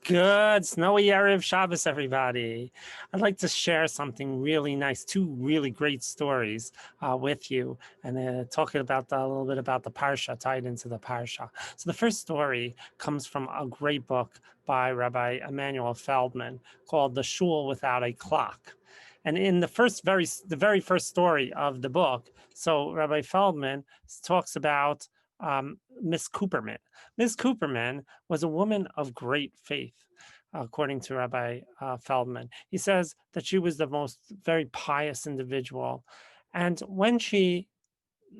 Good. Snowy Erev Shabbos, everybody. I'd like to share something really nice, two really great stories with you, and talking about a little bit about the Parsha, tied into the Parsha. So the first story comes from a great book by Rabbi Emanuel Feldman called The Shul Without a Clock. And in the very first story of the book, so Rabbi Feldman talks about Miss Cooperman. Miss Cooperman was a woman of great faith, according to Rabbi Feldman. He says that she was the most very pious individual. And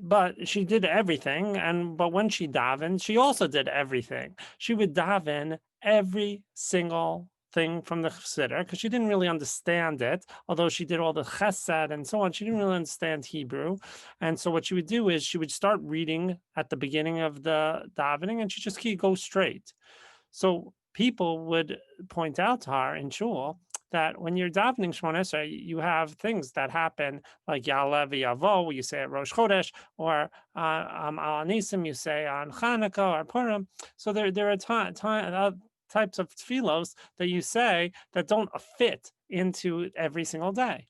but she did everything. But when she davened, she also did everything. She would daven every single thing from the Chassidus because she didn't really understand it, although she did all the chesed and so on. She didn't really understand Hebrew. And so what she would do is she would start reading at the beginning of the davening and she just keep go straight. So people would point out to her in shul that when you're davening Shemona Esrei, you have things that happen like Ya'aleh v'Yavo, where you say at Rosh Chodesh, or Al Anisim, you say on Chanukah or Purim. So there are types of tefillos that you say that don't fit into every single day.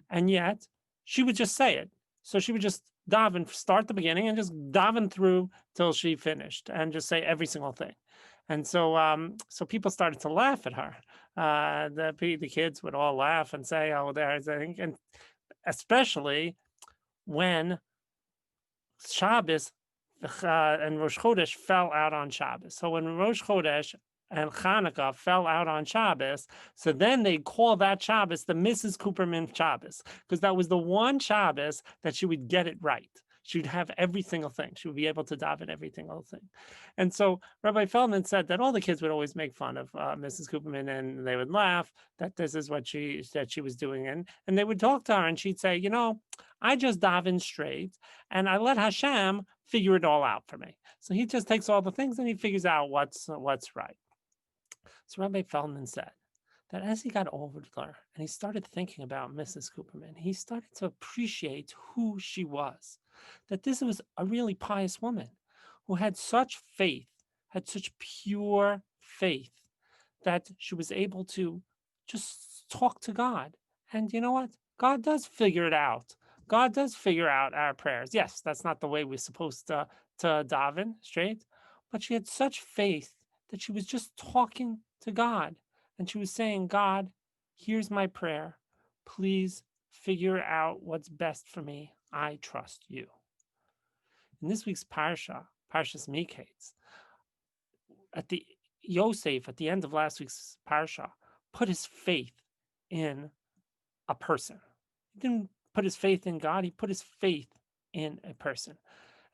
And yet she would just say it. So she would just daven, start the beginning and just daven through till she finished and just say every single thing. And so people started to laugh at her. The kids would all laugh and say, "Oh, there's a," and especially when Shabbos and Rosh Chodesh fell out on Shabbos. So when Rosh Chodesh and Hanukkah fell out on Shabbos, so then they call that Shabbos the Mrs. Cooperman Shabbos, because that was the one Shabbos that she would get it right. She would have every single thing. She would be able to daven every single thing. And so Rabbi Feldman said that all the kids would always make fun of Mrs. Cooperman, and they would laugh that this is what she was doing, and they would talk to her, and she'd say, I just daven straight, and I let Hashem figure it all out for me. So he just takes all the things and he figures out what's right. So Rabbi Feldman said that as he got older and he started thinking about Mrs. Cooperman, he started to appreciate who she was, that this was a really pious woman who had such faith, had such pure faith, that she was able to just talk to God. And you know what? God does figure it out. God does figure out our prayers. Yes, that's not the way we're supposed to daven straight, but she had such faith that she was just talking to God. And she was saying, God, here's my prayer. Please figure out what's best for me. I trust you. In this week's Parshas Miketz, at the Yosef, at the end of last week's Parsha, put his faith in a person. He didn't put his faith in God, he put his faith in a person.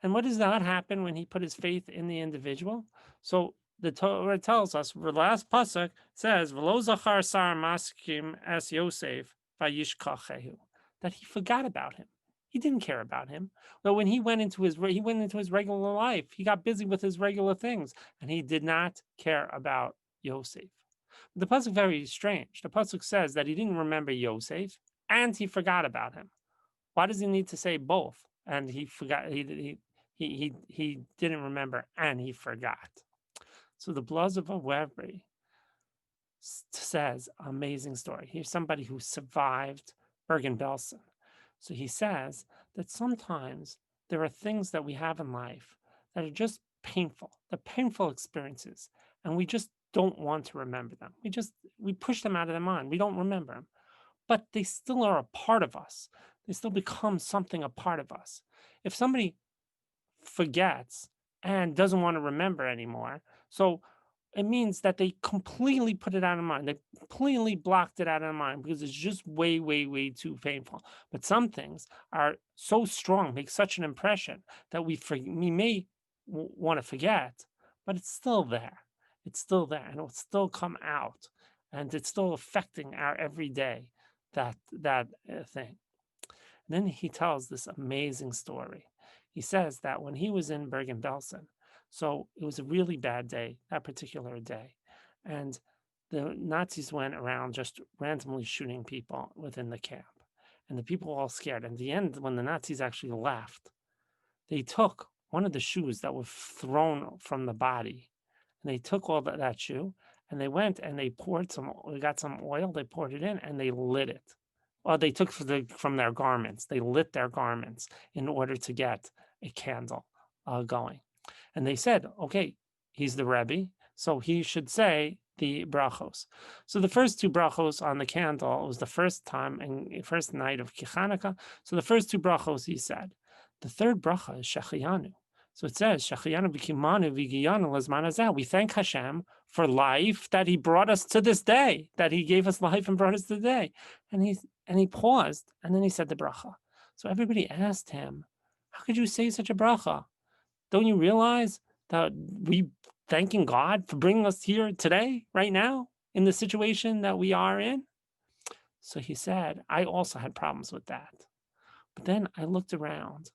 And what does that happen when he put his faith in the individual? So the Torah tells us, the last pasuk says, "V'lo zachar sar maskim es Yosef vayishkachehu," that he forgot about him. He didn't care about him. But when he went into his regular life, he got busy with his regular things, and he did not care about Yosef. The pasuk is very strange. The pasuk says that he didn't remember Yosef and he forgot about him. Why does he need to say both? And he forgot. He didn't remember and he forgot. So the Blazer of Webby says amazing story. Here's somebody who survived Bergen-Belsen. So he says that sometimes there are things that we have in life that are just painful. They're painful experiences, and we just don't want to remember them. We push them out of the mind. We don't remember them, but they still are a part of us. They still become something a part of us. If somebody forgets and doesn't want to remember anymore, so it means that they completely put it out of mind. They completely blocked it out of mind because it's just way, way, way too painful. But some things are so strong, make such an impression that we may want to forget, but it's still there. It's still there, and it'll still come out, and it's still affecting our everyday that thing. And then he tells this amazing story. He says that when he was in Bergen-Belsen, so it was a really bad day, that particular day. And the Nazis went around just randomly shooting people within the camp. And the people were all scared. And at the end, when the Nazis actually left, they took one of the shoes that were thrown from the body. And they took all that shoe And they went and they got some oil, they poured it in, and they lit it. Well, they took from their garments, they lit their garments in order to get a candle going. And they said, okay, he's the Rebbe, so he should say the brachos. So the first two brachos on the candle was the first time and first night of Kichanuka. So the first two brachos he said. The third bracha is Shechiyanu. So it says, Shechiyanu v'kimanu v'giyanu lezman hazeh. We thank Hashem for life that He brought us to this day, that He gave us life and brought us to the day. And he paused, and then he said the bracha. So everybody asked him, "How could you say such a bracha? Don't you realize that we thanking God for bringing us here today, right now, in the situation that we are in?" So he said, "I also had problems with that, but then I looked around."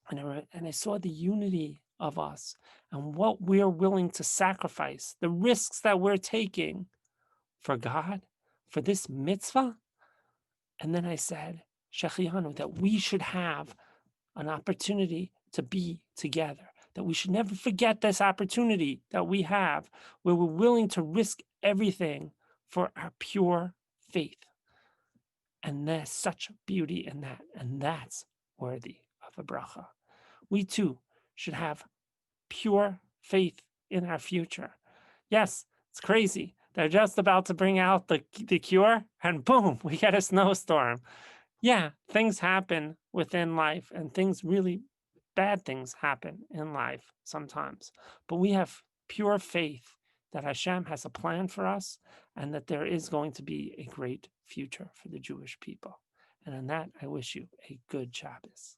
And I saw the unity of us and what we're willing to sacrifice, the risks that we're taking for God, for this mitzvah. And then I said, Shechianu, that we should have an opportunity to be together, that we should never forget this opportunity that we have where we're willing to risk everything for our pure faith. And there's such beauty in that. And that's worthy of a bracha. We too should have pure faith in our future. Yes, it's crazy. They're just about to bring out the cure, and boom, we get a snowstorm. Yeah, things happen within life, and bad things happen in life sometimes. But we have pure faith that Hashem has a plan for us and that there is going to be a great future for the Jewish people. And on that, I wish you a good Shabbos.